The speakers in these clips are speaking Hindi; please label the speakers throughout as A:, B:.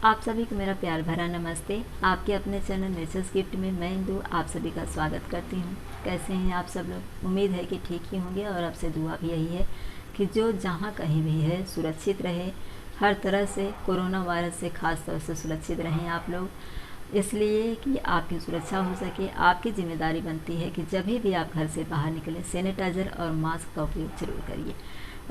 A: आप सभी को मेरा प्यार भरा नमस्ते। आपके अपने चैनल नेचर्स गिफ्ट में मैं इंदु आप सभी का स्वागत करती हूँ। कैसे हैं आप सब लोग? उम्मीद है कि ठीक ही होंगे और आपसे दुआ भी यही है कि जो जहाँ कहीं भी है सुरक्षित रहे, हर तरह से कोरोना वायरस से ख़ास तौर से सुरक्षित रहें आप लोग। इसलिए कि आपकी सुरक्षा हो सके, आपकी जिम्मेदारी बनती है कि जब भी आप घर से बाहर निकलें सैनिटाइज़र और मास्क का उपयोग ज़रूर करिए।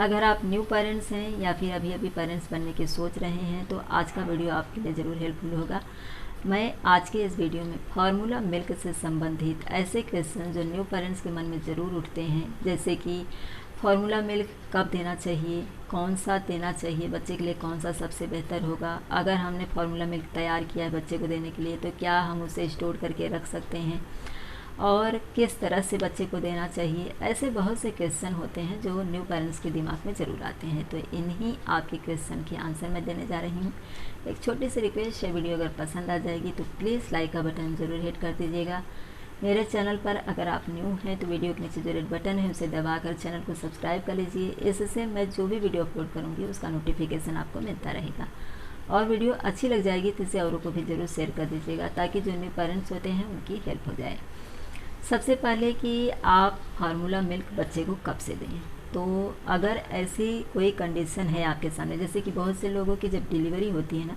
A: अगर आप न्यू पेरेंट्स हैं या फिर अभी अभी पेरेंट्स बनने की सोच रहे हैं तो आज का वीडियो आपके लिए ज़रूर हेल्पफुल होगा। मैं आज के इस वीडियो में फार्मूला मिल्क से संबंधित ऐसे क्वेश्चन जो न्यू पेरेंट्स के मन में ज़रूर उठते हैं, जैसे कि फार्मूला मिल्क कब देना चाहिए, कौन सा देना चाहिए, बच्चे के लिए कौन सा सबसे बेहतर होगा, अगर हमने फार्मूला मिल्क तैयार किया है बच्चे को देने के लिए तो क्या हम उसे स्टोर करके रख सकते हैं और किस तरह से बच्चे को देना चाहिए। ऐसे बहुत से क्वेश्चन होते हैं जो न्यू पेरेंट्स के दिमाग में ज़रूर आते हैं, तो इन्हीं आपके क्वेश्चन के आंसर मैं देने जा रही हूँ। एक छोटी सी रिक्वेस्ट है, वीडियो अगर पसंद आ जाएगी तो प्लीज़ लाइक का बटन ज़रूर हिट कर दीजिएगा। मेरे चैनल पर अगर आप न्यू हैं तो वीडियो के नीचे जो रेड बटन है उसे दबाकर चैनल को सब्सक्राइब कर लीजिए। इससे मैं जो भी वीडियो अपलोड करूँगी उसका नोटिफिकेशन आपको मिलता रहेगा। और वीडियो अच्छी लग जाएगी तो इसे औरों को भी ज़रूर शेयर कर दीजिएगा ताकि जो न्यू पेरेंट्स होते हैं उनकी हेल्प हो जाए। सबसे पहले कि आप फार्मूला मिल्क बच्चे को कब से दें, तो अगर ऐसी कोई कंडीशन है आपके सामने, जैसे कि बहुत से लोगों की जब डिलीवरी होती है ना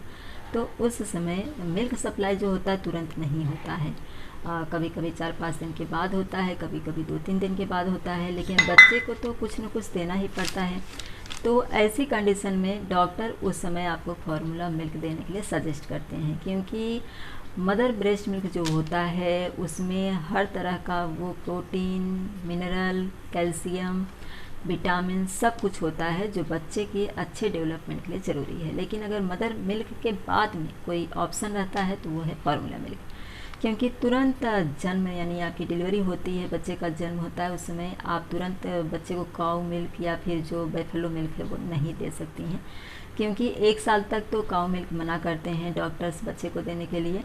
A: तो उस समय मिल्क सप्लाई जो होता है तुरंत नहीं होता है। कभी कभी 4-5 दिन के बाद होता है, कभी कभी 2-3 दिन के बाद होता है, लेकिन बच्चे को तो कुछ न कुछ देना ही पड़ता है। तो ऐसी कंडीशन में डॉक्टर उस समय आपको फार्मूला मिल्क देने के लिए सजेस्ट करते हैं, क्योंकि मदर ब्रेस्ट मिल्क जो होता है उसमें हर तरह का वो प्रोटीन, मिनरल, कैल्शियम, विटामिन सब कुछ होता है जो बच्चे के अच्छे डेवलपमेंट के लिए ज़रूरी है। लेकिन अगर मदर मिल्क के बाद में कोई ऑप्शन रहता है तो वो है फार्मूला मिल्क, क्योंकि तुरंत जन्म यानी आपकी डिलीवरी होती है, बच्चे का जन्म होता है, उस समय आप तुरंत बच्चे को काऊ मिल्क या फिर जो बैफेलो मिल्क है वो नहीं दे सकती हैं, क्योंकि 1 साल तक तो काऊ मिल्क मना करते हैं डॉक्टर्स बच्चे को देने के लिए,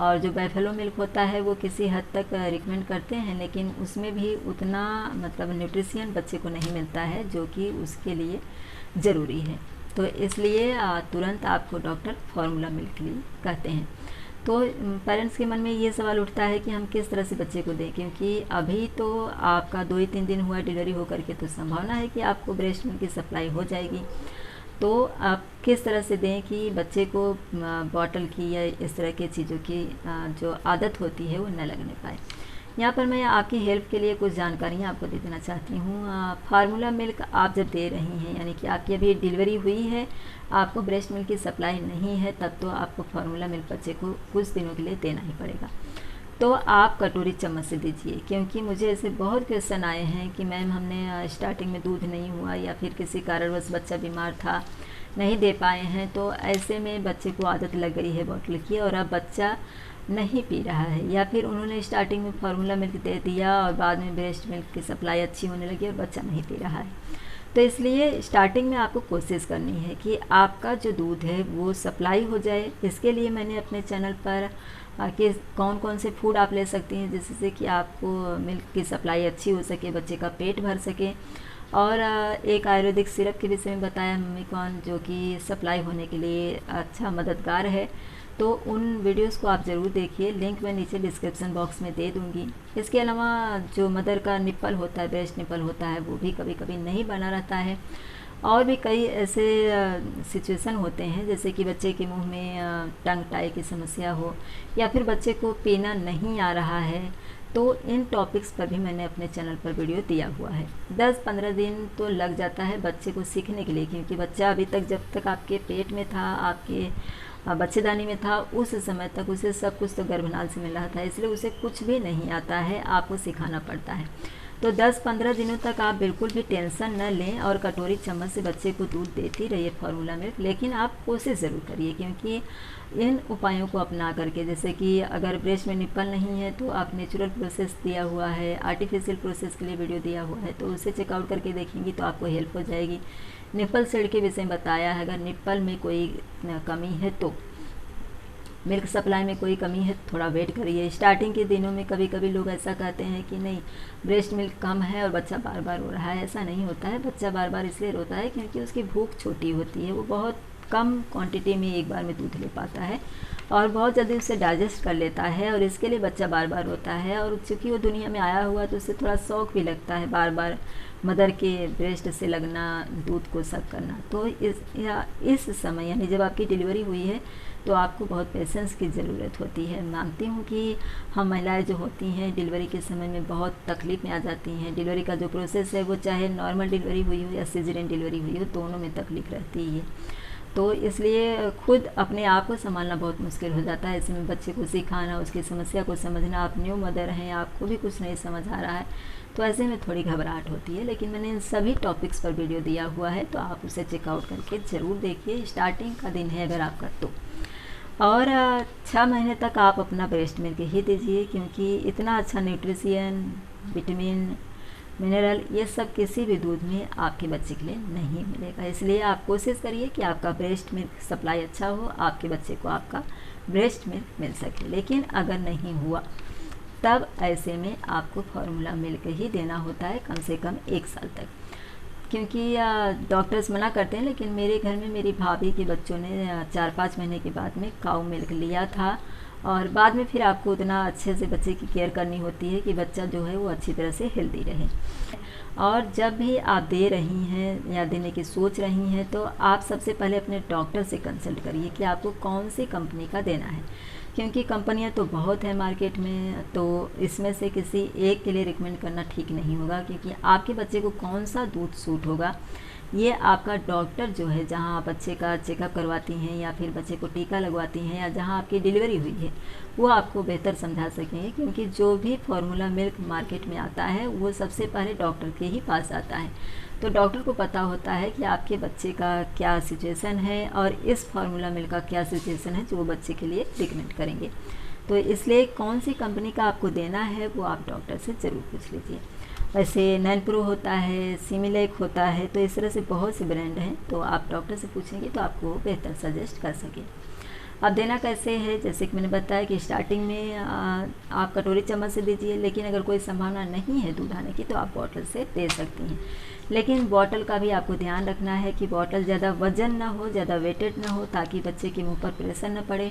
A: और जो बैफेलो मिल्क होता है वो किसी हद तक रिकमेंड करते हैं, लेकिन उसमें भी उतना मतलब न्यूट्रिशन बच्चे को नहीं मिलता है जो कि उसके लिए ज़रूरी है। तो इसलिए तुरंत आपको डॉक्टर फार्मूला मिल्क के लिए कहते हैं। तो पेरेंट्स के मन में ये सवाल उठता है कि हम किस तरह से बच्चे को दें, क्योंकि अभी तो आपका 2-3 दिन हुआ डिलीवरी होकर के, तो संभावना है कि आपको ब्रेस्ट मिल्क की सप्लाई हो जाएगी। तो आप किस तरह से दें कि बच्चे को बॉटल की या इस तरह की चीज़ों की जो आदत होती है वो न लगने पाए। यहाँ पर मैं आपकी हेल्प के लिए कुछ जानकारियाँ आपको दे देना चाहती हूँ। फार्मूला मिल्क आप जब दे रही हैं, यानी कि आपकी अभी डिलीवरी हुई है, आपको ब्रेस्ट मिल्क की सप्लाई नहीं है, तब तो आपको फार्मूला मिल्क बच्चे को कुछ दिनों के लिए देना ही पड़ेगा। तो आप कटोरी चम्मच से दीजिए, क्योंकि मुझे ऐसे बहुत क्वेश्चन आए हैं कि मैम हमने स्टार्टिंग में दूध नहीं हुआ या फिर किसी कारणवश बच्चा बीमार था, नहीं दे पाए हैं, तो ऐसे में बच्चे को आदत लग गई है बॉटल की और अब बच्चा नहीं पी रहा है, या फिर उन्होंने स्टार्टिंग में फार्मूला मिल्क दे दिया और बाद में ब्रेस्ट मिल्क की सप्लाई अच्छी होने लगी और बच्चा नहीं पी रहा है। तो इसलिए स्टार्टिंग में आपको कोशिश करनी है कि आपका जो दूध है वो सप्लाई हो जाए। इसके लिए मैंने अपने चैनल पर कि कौन कौन से फूड आप ले सकती हैं जिससे कि आपको मिल्क की सप्लाई अच्छी हो सके, बच्चे का पेट भर सके, और एक आयुर्वेदिक सिरप के विषय में बताया मम्मी कॉर्न जो कि सप्लाई होने के लिए अच्छा मददगार है। तो उन वीडियोस को आप ज़रूर देखिए, लिंक मैं नीचे डिस्क्रिप्शन बॉक्स में दे दूँगी। इसके अलावा जो मदर का निप्पल होता है, ब्रेस्ट निप्पल होता है, वो भी कभी कभी नहीं बना रहता है, और भी कई ऐसे सिचुएशन होते हैं जैसे कि बच्चे के मुंह में टंग टाई की समस्या हो या फिर बच्चे को पीना नहीं आ रहा है, तो इन टॉपिक्स पर भी मैंने अपने चैनल पर वीडियो दिया हुआ है। 10-15 दिन तो लग जाता है बच्चे को सीखने के लिए, क्योंकि बच्चा अभी तक जब तक आपके पेट में था, आपके बच्चेदानी में था, उस समय तक उसे सब कुछ तो गर्भनाल से मिल रहा था, इसलिए उसे कुछ भी नहीं आता है, आपको सिखाना पड़ता है। तो 10-15 दिनों तक आप बिल्कुल भी टेंशन न लें और कटोरी चम्मच से बच्चे को दूध देती रहिए फार्मूला मिल्क, लेकिन आप कोशिश ज़रूर करिए, क्योंकि इन उपायों को अपना करके, जैसे कि अगर ब्रेस्ट में निप्पल नहीं है तो आप नेचुरल प्रोसेस दिया हुआ है, आर्टिफिशियल प्रोसेस के लिए वीडियो दिया हुआ है, तो उसे चेकआउट करके देखेंगी तो आपको हेल्प हो जाएगी। निप्पल सेड के विषय में बताया है, अगर निप्पल में कोई कमी है तो मिल्क सप्लाई में कोई कमी है थोड़ा वेट करिए। स्टार्टिंग के दिनों में कभी कभी लोग ऐसा कहते हैं कि नहीं ब्रेस्ट मिल्क कम है और बच्चा बार बार रो रहा है, ऐसा नहीं होता है। बच्चा बार बार इसलिए रोता है क्योंकि उसकी भूख छोटी होती है, वो बहुत कम क्वांटिटी में एक बार में दूध ले पाता है और बहुत जल्दी उसे डाइजेस्ट कर लेता है, और इसके लिए बच्चा बार बार रोता है। और चूँकि वो दुनिया में आया हुआ तो उसे थोड़ा शौक भी लगता है बार बार मदर के ब्रेस्ट से लगना, दूध को सक करना। तो इस समय यानी जब आपकी डिलीवरी हुई है तो आपको बहुत पेशेंस की ज़रूरत होती है। मानती हूँ कि हम महिलाएं जो होती हैं डिलीवरी के समय में बहुत तकलीफ़ में आ जाती हैं। डिलीवरी का जो प्रोसेस है वो चाहे नॉर्मल डिलीवरी हुई हो या सिजेरियन डिलीवरी हुई हो, दोनों में तकलीफ़ रहती ही है। तो इसलिए खुद अपने आप को संभालना बहुत मुश्किल हो जाता है। इसमें बच्चे को सिखाना, उसकी समस्या को समझना, आप न्यू मदर हैं, आपको भी कुछ नहीं समझ आ रहा है, तो ऐसे में थोड़ी घबराहट होती है। लेकिन मैंने इन सभी टॉपिक्स पर वीडियो दिया हुआ है, तो आप उसे चेकआउट करके ज़रूर देखिए। स्टार्टिंग का दिन है अगर आपका तो। और 6 महीने तक आप अपना ब्रेस्ट मिल्क ही दीजिए, क्योंकि इतना अच्छा न्यूट्रिशन, विटामिन, मिनरल ये सब किसी भी दूध में आपके बच्चे के लिए नहीं मिलेगा। इसलिए आप कोशिश करिए कि आपका ब्रेस्ट मिल्क सप्लाई अच्छा हो, आपके बच्चे को आपका ब्रेस्ट मिल्क मिल सके। लेकिन अगर नहीं हुआ तब ऐसे में आपको फार्मूला मिल्क ही देना होता है कम से कम 1 साल तक, क्योंकि डॉक्टर्स मना करते हैं। लेकिन मेरे घर में मेरी भाभी के बच्चों ने 4-5 महीने के बाद में काऊ मिल्क लिया था, और बाद में फिर आपको उतना अच्छे से बच्चे की केयर करनी होती है कि बच्चा जो है वो अच्छी तरह से हेल्दी रहे। और जब भी आप दे रही हैं या देने की सोच रही हैं तो आप सबसे पहले अपने डॉक्टर से कंसल्ट करिए कि आपको कौन सी कंपनी का देना है, क्योंकि कंपनियां तो बहुत है मार्केट में, तो इसमें से किसी एक के लिए रिकमेंड करना ठीक नहीं होगा, क्योंकि आपके बच्चे को कौन सा दूध सूट होगा ये आपका डॉक्टर जो है, जहां आप बच्चे का चेकअप करवाती हैं या फिर बच्चे को टीका लगवाती हैं या जहां आपकी डिलीवरी हुई है, वो आपको बेहतर समझा सकेंगे। क्योंकि जो भी फार्मूला मिल्क मार्केट में आता है वो सबसे पहले डॉक्टर के ही पास आता है, तो डॉक्टर को पता होता है कि आपके बच्चे का क्या सिचुएशन है और इस फार्मूला मिल्क का क्या सिचुएशन है जो वो बच्चे के लिए रिकमेंड करेंगे। तो इसलिए कौन सी कंपनी का आपको देना है वो आप डॉक्टर से ज़रूर पूछ लीजिए। वैसे नैनप्रो होता है, सिमिलेक होता है, तो इस तरह से बहुत से ब्रांड हैं, तो आप डॉक्टर से पूछेंगे तो आपको बेहतर सजेस्ट कर सके। अब देना कैसे है, जैसे कि मैंने बताया कि स्टार्टिंग में आप कटोरी चम्मच से दीजिए, लेकिन अगर कोई संभावना नहीं है दूध आने की तो आप बॉटल से दे सकती हैं। लेकिन बॉटल का भी आपको ध्यान रखना है कि बॉटल ज़्यादा वजन ना हो, ज़्यादा वेटेड ना हो, ताकि बच्चे के मुंह पर प्रेशर न पड़े,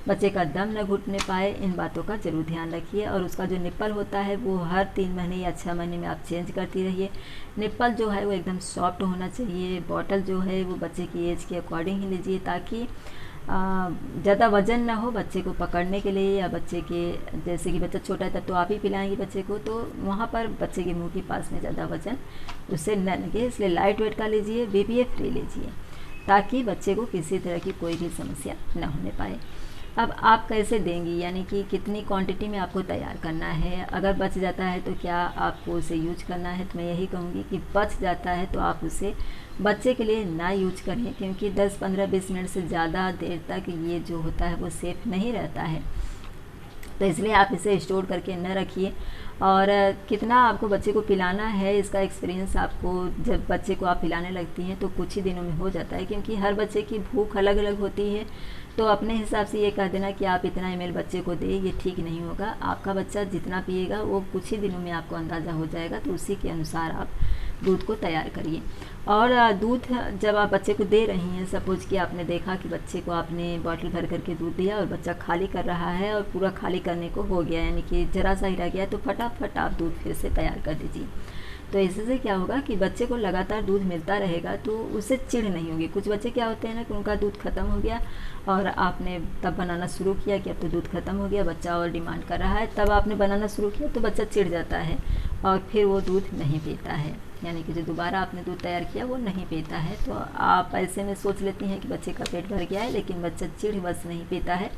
A: बच्चे का दम न घुटने पाए। इन बातों का ज़रूर ध्यान रखिए। और उसका जो निप्पल होता है वो हर 3 महीने या 6 महीने में आप चेंज करती रहिए। निप्पल जो है वो एकदम सॉफ्ट होना चाहिए। बॉटल जो है वो बच्चे की एज के अकॉर्डिंग ही लीजिए, ताकि ज़्यादा वज़न ना हो बच्चे को पकड़ने के लिए, या बच्चे के जैसे कि बच्चा छोटा है तब तो आप ही पिलाएंगे बच्चे को, तो वहाँ पर बच्चे के मुंह के पास में ज़्यादा वज़न उससे न लगे। इसलिए लाइट वेट का लीजिए, BPA फ्री लीजिए, ताकि बच्चे को किसी तरह की कोई भी समस्या न होने पाए। अब आप कैसे देंगी, यानी कि कितनी क्वांटिटी में आपको तैयार करना है। अगर बच जाता है तो क्या आपको उसे यूज करना है, तो मैं यही कहूँगी कि बच जाता है तो आप उसे बच्चे के लिए ना यूज करें, क्योंकि 10, 15, 20 मिनट से ज़्यादा देर तक ये जो होता है वो सेफ़ नहीं रहता है। तो इसलिए आप इसे स्टोर करके न रखिए। और कितना आपको बच्चे को पिलाना है, इसका एक्सपीरियंस आपको जब बच्चे को आप पिलाने लगती हैं तो कुछ ही दिनों में हो जाता है, क्योंकि हर बच्चे की भूख अलग अलग होती है। तो अपने हिसाब से ये कह देना कि आप इतना ml बच्चे को दे, ये ठीक नहीं होगा। आपका बच्चा जितना पिएगा वो कुछ ही दिनों में आपको अंदाज़ा हो जाएगा, तो उसी के अनुसार आप दूध को तैयार करिए। और दूध जब आप बच्चे को दे रही हैं, सपोज कि आपने देखा कि बच्चे को आपने बॉटल भर करके दूध दिया और बच्चा खाली कर रहा है और पूरा खाली करने को हो गया, यानी कि ज़रा सा ही रह गया, तो फटाफट आप दूध फिर से तैयार कर दीजिए। तो इससे क्या होगा कि बच्चे को लगातार दूध मिलता रहेगा, तो उससे चिढ़ नहीं होगी। कुछ बच्चे क्या होते हैं ना कि उनका दूध ख़त्म हो गया और आपने तब बनाना शुरू किया कि अब तो दूध ख़त्म हो गया, बच्चा और डिमांड कर रहा है, तब आपने बनाना शुरू किया तो बच्चा चिढ़ जाता है और फिर वो दूध नहीं पीता है, यानी कि जो दोबारा आपने दूध तैयार किया वो नहीं पीता है। तो आप ऐसे में सोच लेती हैं कि बच्चे का पेट भर गया है, लेकिन बच्चा चिढ़ बस नहीं पीता है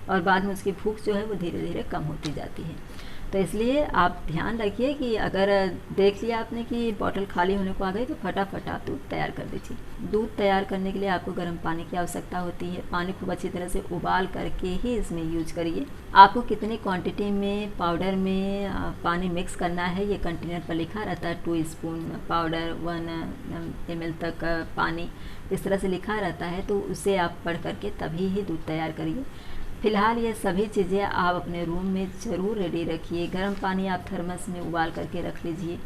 A: और बाद में उसकी भूख जो है वो धीरे धीरे कम होती जाती है। तो इसलिए आप ध्यान रखिए कि अगर देख लिया आपने कि बॉटल खाली होने को आ गई, तो फटाफट आप दूध तैयार कर दीजिए। दूध तैयार करने के लिए आपको गर्म पानी की आवश्यकता होती है। पानी खूब अच्छी तरह से उबाल करके ही इसमें यूज करिए। आपको कितनी क्वांटिटी में पाउडर में पानी मिक्स करना है ये कंटेनर पर लिखा रहता है। 2 स्पून पाउडर, 1 ml तक पानी, इस तरह से लिखा रहता है, तो उसे आप पढ़ करके तभी ही दूध तैयार करिए। फ़िलहाल ये सभी चीज़ें आप अपने रूम में ज़रूर रेडी रखिए। गर्म पानी आप थर्मस में उबाल करके रख लीजिए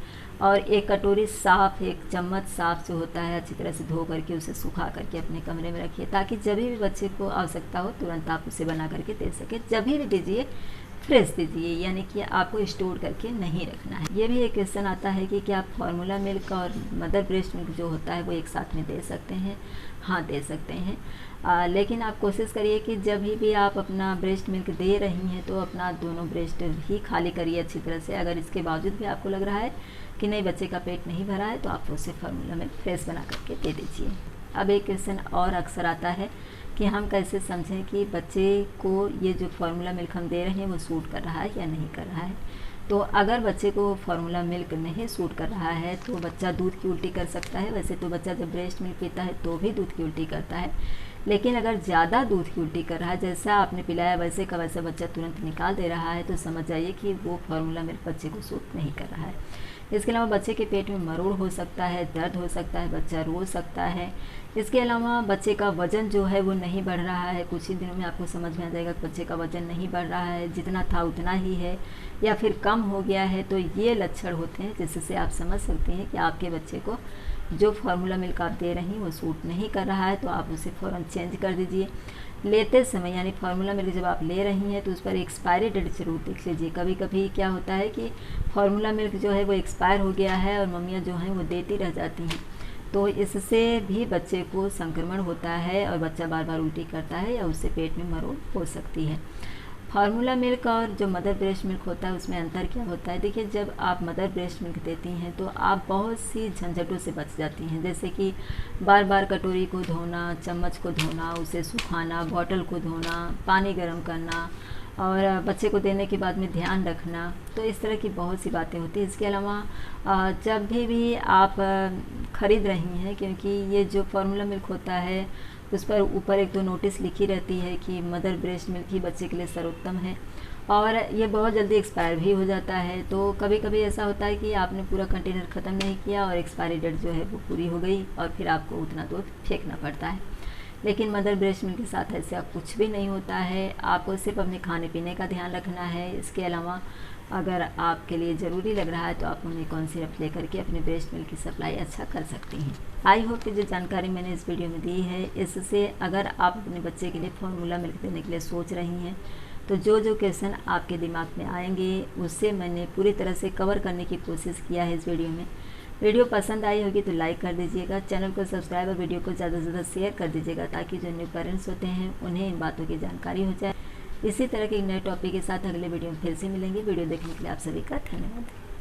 A: और एक कटोरी साफ़, एक चम्मच साफ़ जो होता है अच्छी तरह से धो करके उसे सुखा करके अपने कमरे में रखिए, ताकि जब भी बच्चे को आवश्यकता हो तुरंत आप उसे बना करके दे सकें। जब भी दीजिए फ्रेश दीजिए, यानी कि आपको स्टोर करके नहीं रखना है। ये भी एक क्वेश्चन आता है कि क्या आप फार्मूला मिल्क और मदर ब्रेस्ट मिल्क जो होता है वो एक साथ में दे सकते हैं? हाँ, दे सकते हैं। लेकिन आप कोशिश करिए कि जब भी आप अपना ब्रेस्ट मिल्क दे रही हैं तो अपना दोनों ब्रेस्ट ही खाली करिए अच्छी तरह से। अगर इसके बावजूद भी आपको लग रहा है कि नहीं, बच्चे का पेट नहीं भरा है, तो आप उसे फार्मूला मिल्क फ्रेश बना करके दे दीजिए। अब एक क्वेश्चन और अक्सर आता है कि हम कैसे समझें कि बच्चे को ये जो फार्मूला मिल्क हम दे रहे हैं वो सूट कर रहा है या नहीं कर रहा है। तो अगर बच्चे को फार्मूला मिल्क नहीं सूट कर रहा है तो बच्चा दूध की उल्टी कर सकता है। वैसे तो बच्चा जब ब्रेस्ट मिल्क पीता है तो भी दूध की उल्टी करता है, लेकिन अगर ज़्यादा दूध की उल्टी कर रहा है, जैसा आपने पिलाया वैसे का वैसा बच्चा तुरंत निकाल दे रहा है, तो समझ जाइए कि वो फार्मूला मिल्क बच्चे को सूट नहीं कर रहा है। इसके अलावा बच्चे के पेट में मरोड़ हो सकता है, दर्द हो सकता है, बच्चा रो सकता है। इसके अलावा बच्चे का वज़न जो है वो नहीं बढ़ रहा है। कुछ ही दिनों में आपको समझ में आ जाएगा कि बच्चे का वज़न नहीं बढ़ रहा है, जितना था उतना ही है या फिर कम हो गया है। तो ये लक्षण होते हैं जिससे आप समझ सकते हैं कि आपके बच्चे को जो फार्मूला मिल्क आप दे रही हैं वो सूट नहीं कर रहा है, तो आप उसे फ़ौरन चेंज कर दीजिए। लेते समय यानी फार्मूला मिल्क जब आप ले रही हैं तो उस पर एक्सपायरी डेट ज़रूर देख लीजिए। कभी कभी क्या होता है कि फार्मूला मिल्क जो है वो एक्सपायर हो गया है और मम्मियाँ जो हैं वो देती रह जाती हैं, तो इससे भी बच्चे को संक्रमण होता है और बच्चा बार बार उल्टी करता है या उससे पेट में मरोड़ हो सकती है। फार्मूला मिल्क और जो मदर ब्रेस्ट मिल्क होता है उसमें अंतर क्या होता है? देखिए, जब आप मदर ब्रेस्ट मिल्क देती हैं तो आप बहुत सी झंझटों से बच जाती हैं, जैसे कि बार बार कटोरी को धोना, चम्मच को धोना, उसे सुखाना, बॉटल को धोना, पानी गर्म करना और बच्चे को देने के बाद में ध्यान रखना। तो इस तरह की बहुत सी बातें होती हैं। इसके अलावा जब भी आप ख़रीद रही हैं, क्योंकि ये जो फार्मूला मिल्क होता है उस पर ऊपर एक तो नोटिस लिखी रहती है कि मदर ब्रेस्ट मिल्क ही बच्चे के लिए सर्वोत्तम है, और ये बहुत जल्दी एक्सपायर भी हो जाता है। तो कभी कभी ऐसा होता है कि आपने पूरा कंटेनर ख़त्म नहीं किया और एक्सपायरी डेट जो है वो पूरी हो गई और फिर आपको उतना दूध फेंकना पड़ता है। लेकिन मदर ब्रेस्ट मिल्क के साथ ऐसा कुछ भी नहीं होता है। आपको सिर्फ अपने खाने पीने का ध्यान रखना है। इसके अलावा अगर आपके लिए ज़रूरी लग रहा है तो आप उन्हें सिरप ले करके अपने ब्रेस्ट मिल्क की सप्लाई अच्छा कर सकती हैं। आई होप कि जो जानकारी मैंने इस वीडियो में दी है, इससे अगर आप अपने बच्चे के लिए फार्मूला मिल्क देने के लिए सोच रही हैं तो जो जो क्वेश्चन आपके दिमाग में आएंगे उससे मैंने पूरी तरह से कवर करने की कोशिश किया है इस वीडियो में। वीडियो पसंद आई होगी तो लाइक कर दीजिएगा, चैनल को सब्सक्राइब और वीडियो को ज़्यादा से ज़्यादा शेयर कर दीजिएगा, ताकि जो न्यू पेरेंट्स होते हैं उन्हें इन बातों की जानकारी हो जाए। इसी तरह के नए टॉपिक के साथ अगले वीडियो में फिर से मिलेंगे। वीडियो देखने के लिए आप सभी का धन्यवाद।